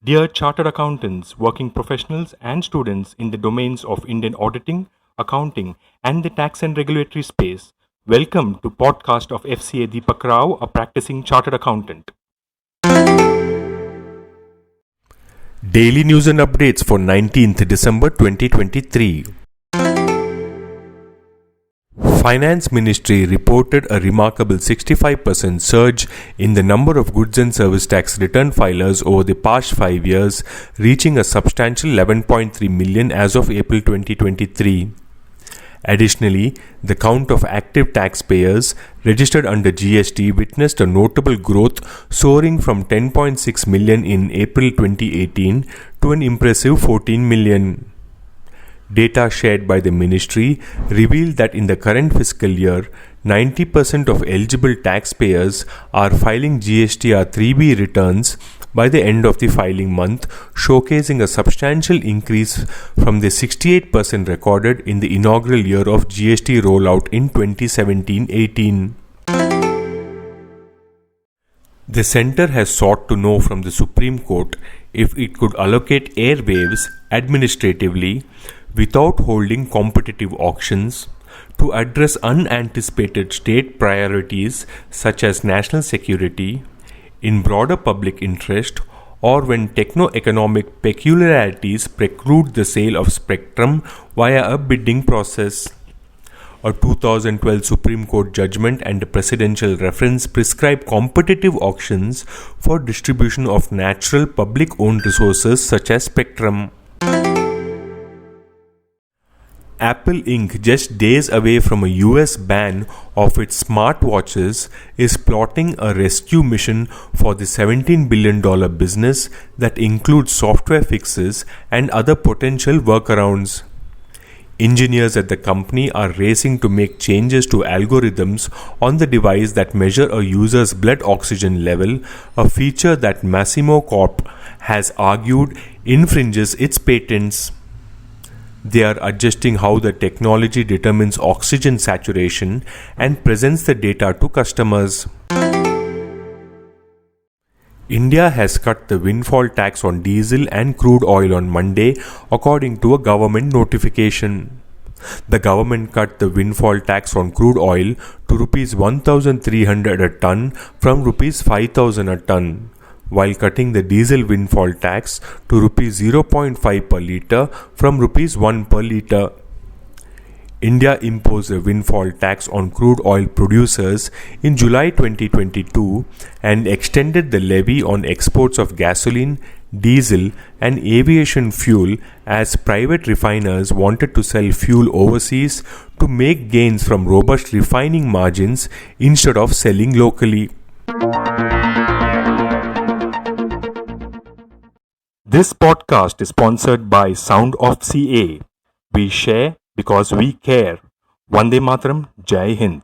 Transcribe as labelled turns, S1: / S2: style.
S1: Dear Chartered Accountants, working professionals, and students in the domains of Indian auditing, accounting, and the tax and regulatory space, welcome to podcast of Fca Deepak Rao, a practicing Chartered Accountant.
S2: Daily news and updates for 19th December 2023. Finance Ministry reported a remarkable 65% surge in the number of goods and service tax return filers over the past 5 years, reaching a substantial 11.3 million as of April 2023. Additionally, the count of active taxpayers registered under GST witnessed a notable growth, soaring from 10.6 million in April 2018 to an impressive 14 million. Data shared by the ministry revealed that in the current fiscal year, 90% of eligible taxpayers are filing GSTR 3B returns by the end of the filing month, showcasing a substantial increase from the 68% recorded in the inaugural year of GST rollout in 2017-18. The centre has sought to know from the Supreme Court if it could allocate airwaves administratively without holding competitive auctions to address unanticipated state priorities such as national security, in broader public interest, or when techno-economic peculiarities preclude the sale of spectrum via a bidding process. A 2012 Supreme Court judgment and a presidential reference prescribe competitive auctions for distribution of natural public-owned resources such as spectrum. Apple Inc., just days away from a US ban of its smartwatches, is plotting a rescue mission for the $17 billion business that includes software fixes and other potential workarounds. Engineers at the company are racing to make changes to algorithms on the device that measure a user's blood oxygen level, a feature that Massimo Corp has argued infringes its patents. They are adjusting how the technology determines oxygen saturation and presents the data to customers. India has cut the windfall tax on diesel and crude oil on Monday, according to a government notification. The government cut the windfall tax on crude oil to Rs 1,300 a ton from Rs 5,000 a ton, while cutting the diesel windfall tax to Rs 0.5 per litre from Rs 1 per litre. India imposed a windfall tax on crude oil producers in July 2022 and extended the levy on exports of gasoline, diesel, and aviation fuel as private refiners wanted to sell fuel overseas to make gains from robust refining margins instead of selling locally.
S1: This podcast is sponsored by Sound of CA. We share because we care. Vande Mataram, Jai Hind.